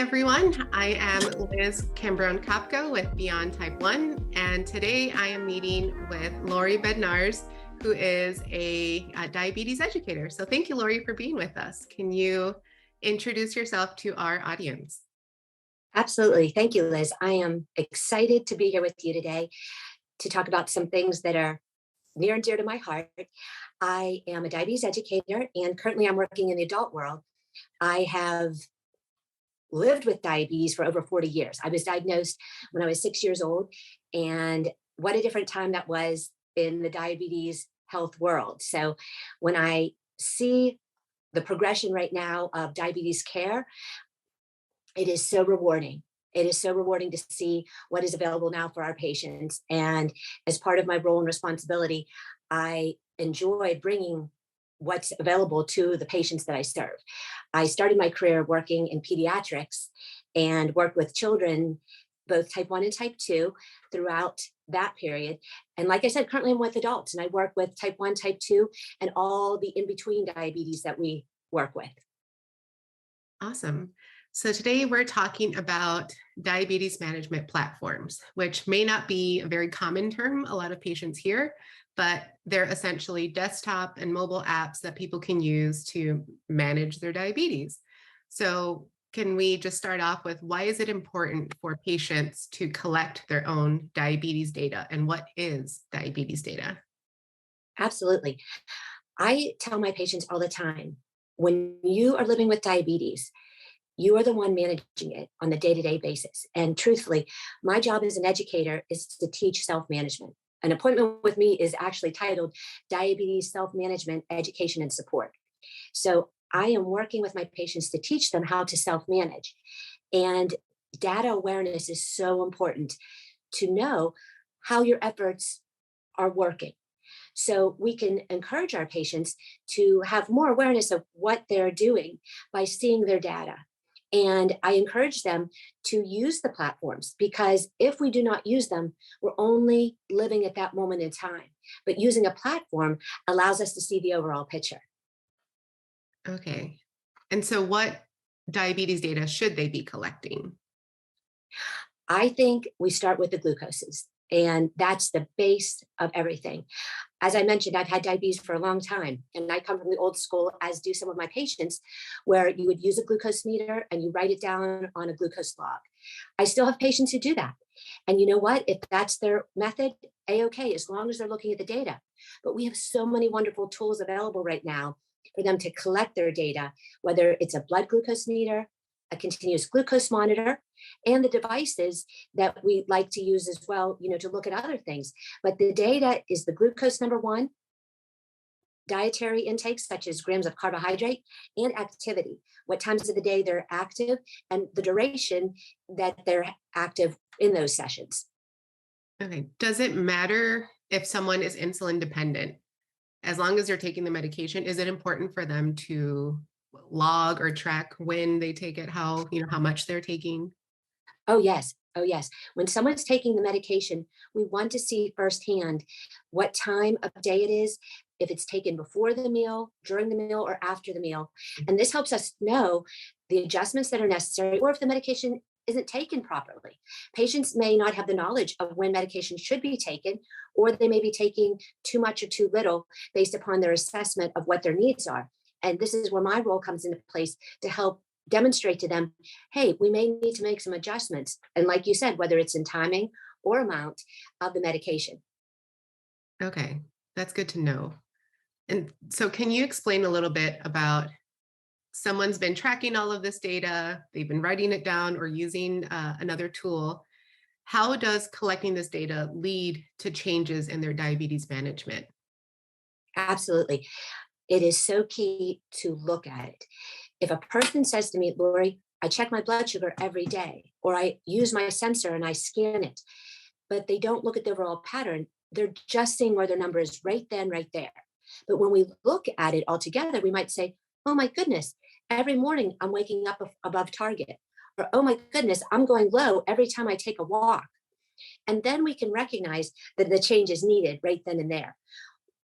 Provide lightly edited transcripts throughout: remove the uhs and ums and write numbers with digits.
everyone. I am Liz Cambron-Kopko with Beyond Type 1, and today I am meeting with Lori Bednarz, who is a diabetes educator. So thank you, Lori, for being with us. Can you introduce yourself to our audience? Absolutely. Thank you, Liz. I am excited to be here with you today to talk about some things that are near and dear to my heart. I am a diabetes educator, and currently I'm working in the adult world. I have lived with diabetes for over 40 years. I was diagnosed when I was 6 years old, and what a different time that was in the diabetes health world. So when I see the progression right now of diabetes care, it is so rewarding. It is so rewarding to see what is available now for our patients. And as part of my role and responsibility, I enjoy bringing what's available to the patients that I serve. I started my career working in pediatrics and worked with children, both type 1 and type 2, throughout that period. And like I said, currently I'm with adults, and I work with type 1, type 2, and all the in-between diabetes that we work with. Awesome. So today we're talking about diabetes management platforms, which may not be a very common term a lot of patients hear, but they're essentially desktop and mobile apps that people can use to manage their diabetes. So can we just start off with, why is it important for patients to collect their own diabetes data, and what is diabetes data? Absolutely. I tell my patients all the time, when you are living with diabetes, you are the one managing it on a day-to-day basis. And truthfully, my job as an educator is to teach self-management. An appointment with me is actually titled Diabetes Self-Management, Education, and Support. So I am working with my patients to teach them how to self-manage. And data awareness is so important to know how your efforts are working. So we can encourage our patients to have more awareness of what they're doing by seeing their data. And I encourage them to use the platforms, because if we do not use them, we're only living at that moment in time. But using a platform allows us to see the overall picture. Okay. And so what diabetes data should they be collecting? I think we start with the glucoses, and that's the base of everything. As I mentioned, I've had diabetes for a long time, and I come from the old school, as do some of my patients, where you would use a glucose meter and you write it down on a glucose log. I still have patients who do that. And you know what? If that's their method, A-OK, as long as they're looking at the data. But we have so many wonderful tools available right now for them to collect their data, whether it's a blood glucose meter, a continuous glucose monitor, and the devices that we like to use as well, to look at other things. But the data is the glucose, number one, dietary intake, such as grams of carbohydrate, and activity, what times of the day they're active, and the duration that they're active in those sessions. Okay. Does it matter if someone is insulin dependent? As long as they're taking the medication, is it important for them to log or track when they take it, how much they're taking? Oh, yes. Oh, yes. When someone's taking the medication, we want to see firsthand what time of day it is, if it's taken before the meal, during the meal, or after the meal. And this helps us know the adjustments that are necessary, or if the medication isn't taken properly. Patients may not have the knowledge of when medication should be taken, or they may be taking too much or too little based upon their assessment of what their needs are. And this is where my role comes into place to help demonstrate to them, hey, we may need to make some adjustments. And like you said, whether it's in timing or amount of the medication. Okay, that's good to know. And so can you explain a little bit about, someone's been tracking all of this data, they've been writing it down or using another tool. How does collecting this data lead to changes in their diabetes management? Absolutely. It is so key to look at it. If a person says to me, Lori, I check my blood sugar every day, or I use my sensor and I scan it, but they don't look at the overall pattern, they're just seeing where their number is right then, right there. But when we look at it all together, we might say, oh my goodness, every morning I'm waking up above target. Or, oh my goodness, I'm going low every time I take a walk. And then we can recognize that the change is needed right then and there.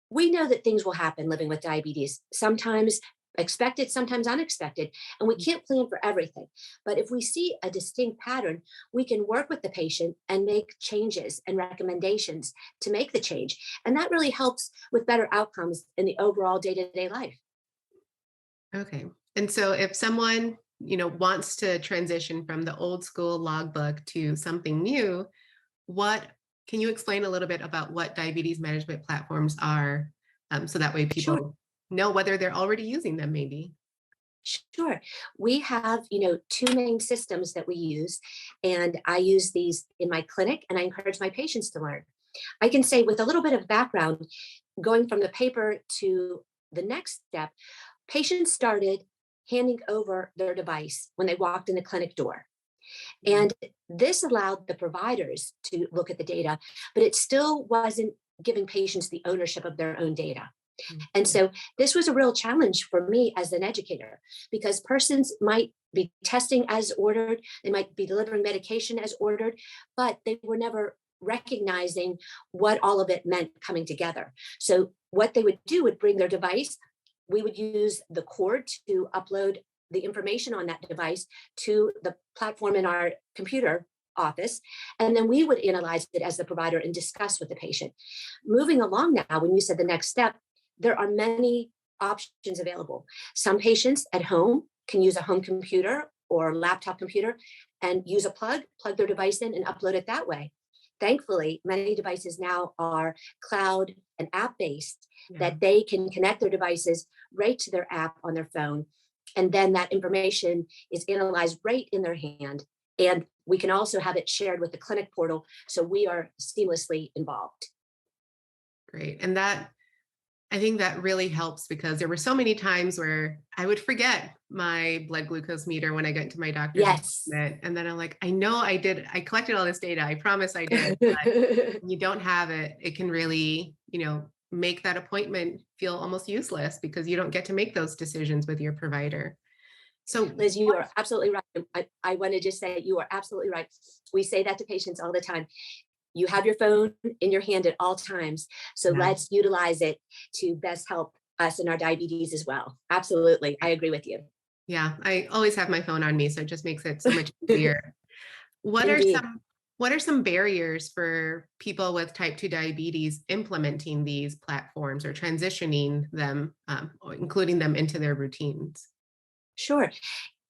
We know that things will happen living with diabetes. Sometimes expected, sometimes unexpected, and we can't plan for everything. But if we see a distinct pattern, we can work with the patient and make changes and recommendations to make the change. And that really helps with better outcomes in the overall day-to-day life. Okay. And so if someone, wants to transition from the old school logbook to something new, what can you explain a little bit about what diabetes management platforms are, so that way Sure. people know whether they're already using them, maybe? Sure. We have, two main systems that we use, and I use these in my clinic, and I encourage my patients to learn. I can say with a little bit of background, going from the paper to the next step, patients started handing over their device when they walked in the clinic door. Mhm. And this allowed the providers to look at the data, but it still wasn't giving patients the ownership of their own data. And Yeah. so this was a real challenge for me as an educator, because persons might be testing as ordered, they might be delivering medication as ordered, but they were never recognizing what all of it meant coming together. So what they would do would bring their device. We would use the cord to upload the information on that device to the platform in our computer office, and then we would analyze it as the provider and discuss with the patient. Moving along now, when you said the next step, there are many options available. Some patients at home can use a home computer or laptop computer and use a plug their device in and upload it that way. Thankfully, many devices now are cloud and app based, Yeah. that they can connect their devices right to their app on their phone. And then that information is analyzed right in their hand. And we can also have it shared with the clinic portal. So we are seamlessly involved. Great. And I think that really helps because there were so many times where I would forget my blood glucose meter when I got into my doctor's Yes. appointment. And then I'm like, I know I did. I collected all this data. I promise I did. When you don't have it, it can really, make that appointment feel almost useless because you don't get to make those decisions with your provider. So, Liz, you are absolutely right. I want to just say you are absolutely right. We say that to patients all the time. You have your phone in your hand at all times. So yeah, let's utilize it to best help us in our diabetes as well. Absolutely. I agree with you. yeah, I always have my phone on me, so it just makes it so much easier. What are Indeed. some barriers for people with type 2 diabetes implementing these platforms or transitioning them, or including them into their routines? Sure.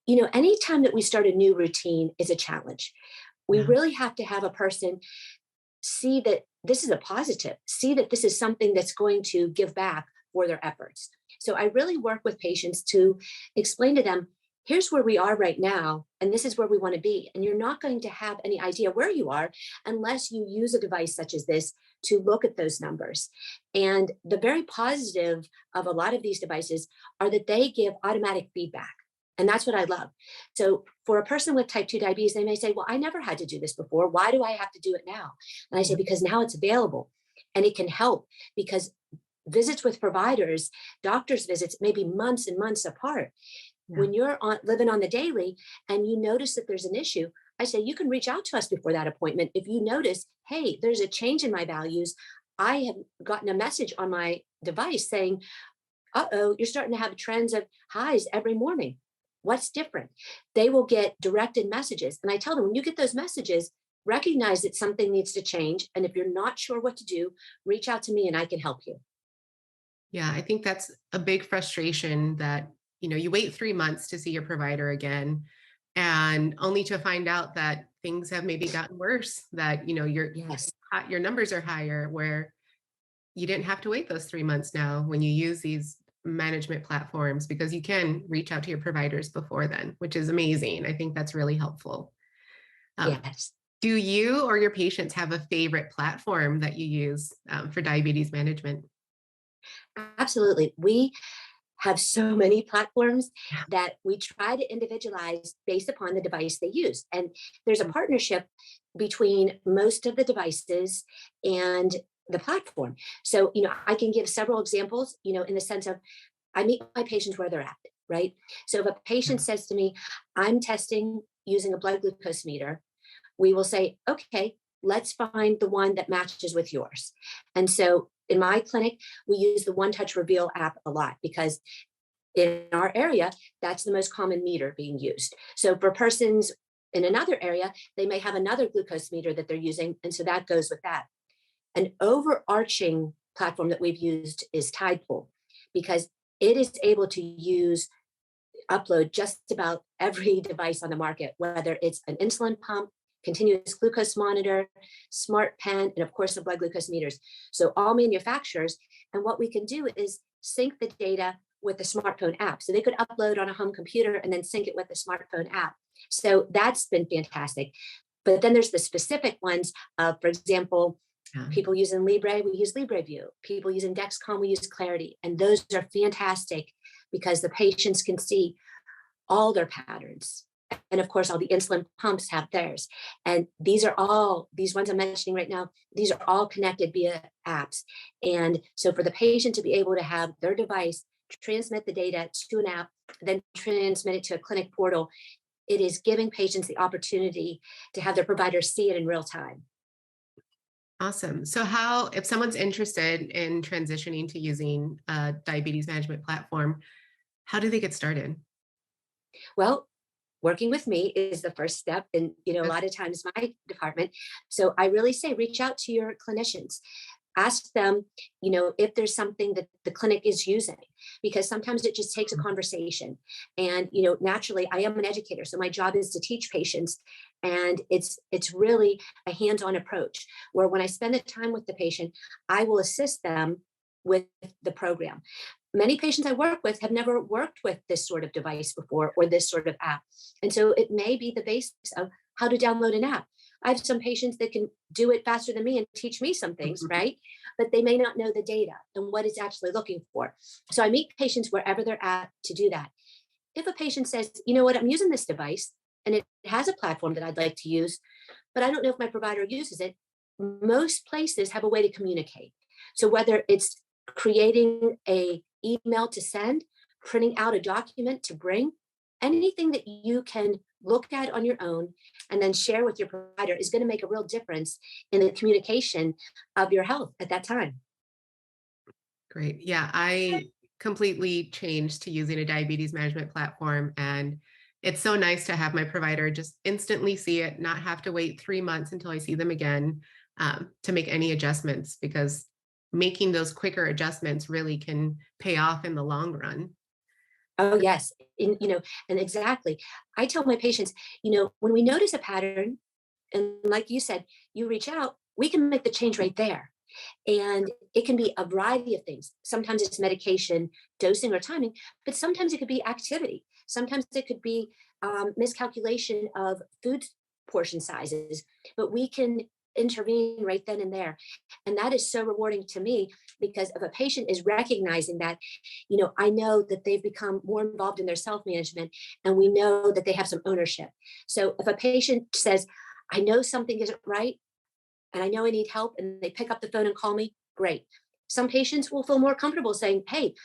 Anytime that we start a new routine is a challenge. We Yeah. really have to have a person see that this is a positive, see that this is something that's going to give back for their efforts. So I really work with patients to explain to them, here's where we are right now, and this is where we want to be. And you're not going to have any idea where you are unless you use a device such as this to look at those numbers. And the very positive of a lot of these devices are that they give automatic feedback. And that's what I love. So for a person with type 2 diabetes, they may say, well, I never had to do this before. Why do I have to do it now? And I say, Yeah. because now it's available and it can help, because visits with providers, doctors' visits may be months and months apart. Yeah. When you're living on the daily and you notice that there's an issue, I say, you can reach out to us before that appointment. If you notice, hey, there's a change in my values, I have gotten a message on my device saying, uh-oh, you're starting to have trends of highs every morning. What's different? They will get directed messages. And I tell them, when you get those messages, recognize that something needs to change. And if you're not sure what to do, reach out to me and I can help you. Yeah, I think that's a big frustration that, you wait 3 months to see your provider again, and only to find out that things have maybe gotten worse, that, Yes. your numbers are higher, where you didn't have to wait those 3 months now when you use these management platforms, because you can reach out to your providers before then, which is amazing. I think that's really helpful. Um, Yes. do you or your patients have a favorite platform that you use, for diabetes management? Absolutely. We have so many platforms that we try to individualize based upon the device they use. And there's a partnership between most of the devices and the platform. So, I can give several examples, in the sense of I meet my patients where they're at, right? So if a patient says to me, I'm testing using a blood glucose meter, we will say, okay, let's find the one that matches with yours. And so in my clinic, we use the One Touch Reveal app a lot, because in our area, that's the most common meter being used. So for persons in another area, they may have another glucose meter that they're using. And so that goes with that. An overarching platform that we've used is Tidepool, because it is able to upload just about every device on the market, whether it's an insulin pump, continuous glucose monitor, smart pen, and of course the blood glucose meters. So all manufacturers, and what we can do is sync the data with the smartphone app. So they could upload on a home computer and then sync it with the smartphone app. So that's been fantastic. But then there's the specific ones, for example, people using Libre, we use LibreView. People using Dexcom, we use Clarity. And those are fantastic because the patients can see all their patterns. And of course, all the insulin pumps have theirs. And these ones I'm mentioning right now, these are all connected via apps. And so for the patient to be able to have their device transmit the data to an app, then transmit it to a clinic portal, it is giving patients the opportunity to have their provider see it in real time. Awesome. So if someone's interested in transitioning to using a diabetes management platform, how do they get started? Well, working with me is the first step. And, a lot of times my department. So I really say, reach out to your clinicians. Ask them, if there's something that the clinic is using, because sometimes it just takes a conversation. And, naturally, I am an educator, so my job is to teach patients. And it's really a hands-on approach where when I spend the time with the patient, I will assist them with the program. Many patients I work with have never worked with this sort of device before or this sort of app. And so it may be the basis of how to download an app. I have some patients that can do it faster than me and teach me some things, right? But they may not know the data and what it's actually looking for. So I meet patients wherever they're at to do that. If a patient says, you know what, I'm using this device and it has a platform that I'd like to use, but I don't know if my provider uses it, most places have a way to communicate. So whether it's creating a email to send, printing out a document to bring, anything that you can look at on your own and then share with your provider is going to make a real difference in the communication of your health at that time. Great. Yeah, I completely changed to using a diabetes management platform. And it's so nice to have my provider just instantly see it, not have to wait 3 months until I see them again to make any adjustments, because making those quicker adjustments really can pay off in the long run. Oh, yes. And exactly. I tell my patients, when we notice a pattern, and like you said, you reach out, we can make the change right there. And it can be a variety of things. Sometimes it's medication, dosing, or timing, but sometimes it could be activity. Sometimes it could be miscalculation of food portion sizes, but we can intervene right then and there. And that is so rewarding to me, because if a patient is recognizing that, I know that they've become more involved in their self-management, and we know that they have some ownership. So if a patient says, I know something isn't right, and I know I need help, and they pick up the phone and call me, great. Some patients will feel more comfortable saying, hey,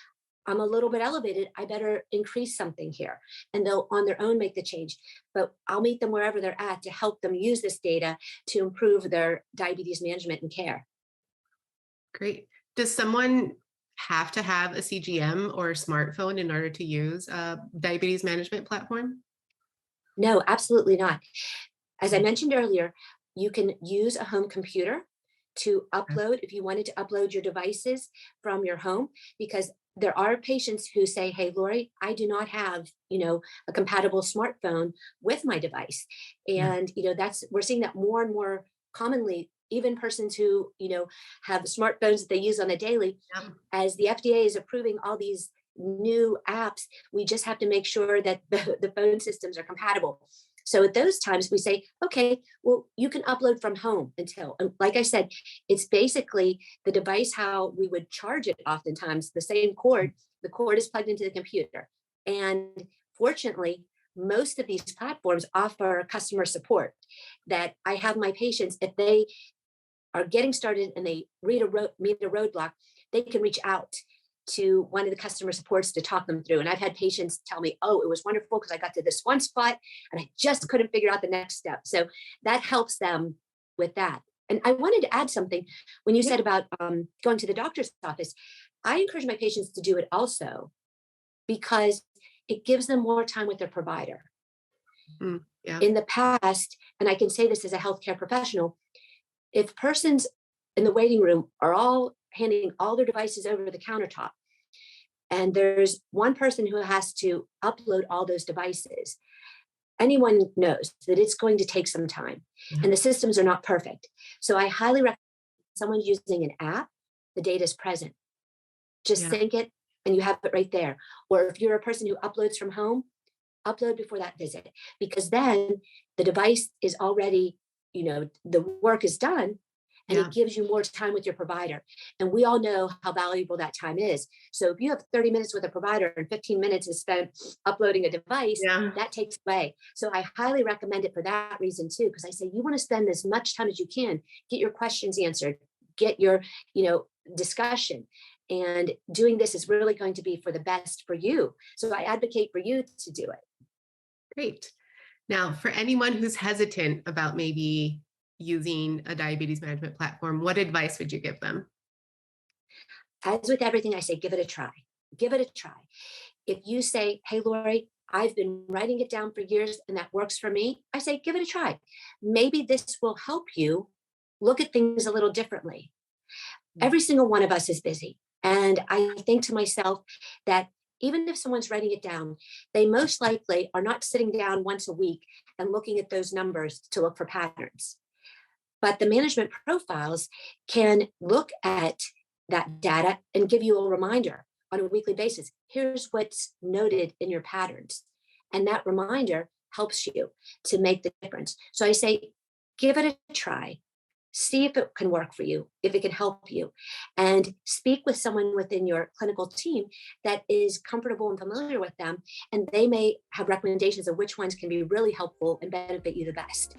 I'm a little bit elevated, I better increase something here. And they'll on their own make the change. But I'll meet them wherever they're at to help them use this data to improve their diabetes management and care. Great. Does someone have to have a CGM or a smartphone in order to use a diabetes management platform? No, absolutely not. As I mentioned earlier, you can use a home computer to upload, if you wanted to upload your devices from your home, because there are patients who say, hey, Lori, I do not have, a compatible smartphone with my device. And, we're seeing that more and more commonly, even persons who, have smartphones that they use on a daily. As the FDA is approving all these new apps, we just have to make sure that the phone systems are compatible. So at those times we say, okay, well, you can upload from home and like I said, it's basically the device, how we would charge it oftentimes, the same cord, the cord is plugged into the computer. And fortunately, most of these platforms offer customer support, that I have my patients, if they are getting started and they meet a roadblock, they can reach out to one of the customer supports to talk them through. And I've had patients tell me, oh, it was wonderful because I got to this one spot and I just couldn't figure out the next step. So that helps them with that. And I wanted to add something when you said about going to the doctor's office. I encourage my patients to do it also, because it gives them more time with their provider. Yeah. In the past, and I can say this as a healthcare professional, if persons in the waiting room are all handing all their devices over the countertop, and there's one person who has to upload all those devices, anyone knows that it's going to take some time, and the systems are not perfect. So I highly recommend someone using an app, the data is present. Just sync it and you have it right there. Or if you're a person who uploads from home, upload before that visit, because then the device is already, the work is done, and it gives you more time with your provider. And we all know how valuable that time is. So if you have 30 minutes with a provider and 15 minutes is spent uploading a device, that takes away. So I highly recommend it for that reason too, because I say you want to spend as much time as you can, get your questions answered, get your, discussion. And doing this is really going to be for the best for you. So I advocate for you to do it. Great. Now, for anyone who's hesitant about maybe using a diabetes management platform, what advice would you give them? As with everything, I say, give it a try. Give it a try. If you say, hey, Lori, I've been writing it down for years and that works for me, I say, give it a try. Maybe this will help you look at things a little differently. Every single one of us is busy. And I think to myself that even if someone's writing it down, they most likely are not sitting down once a week and looking at those numbers to look for patterns. But the management profiles can look at that data and give you a reminder on a weekly basis. Here's what's noted in your patterns. And that reminder helps you to make the difference. So I say, give it a try. See if it can work for you, if it can help you, and speak with someone within your clinical team that is comfortable and familiar with them, and they may have recommendations of which ones can be really helpful and benefit you the best.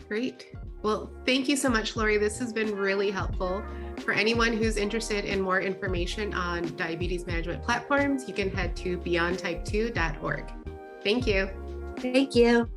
Great. Well, thank you so much, Lori. This has been really helpful. For anyone who's interested in more information on diabetes management platforms, you can head to beyondtype2.org. Thank you. Thank you.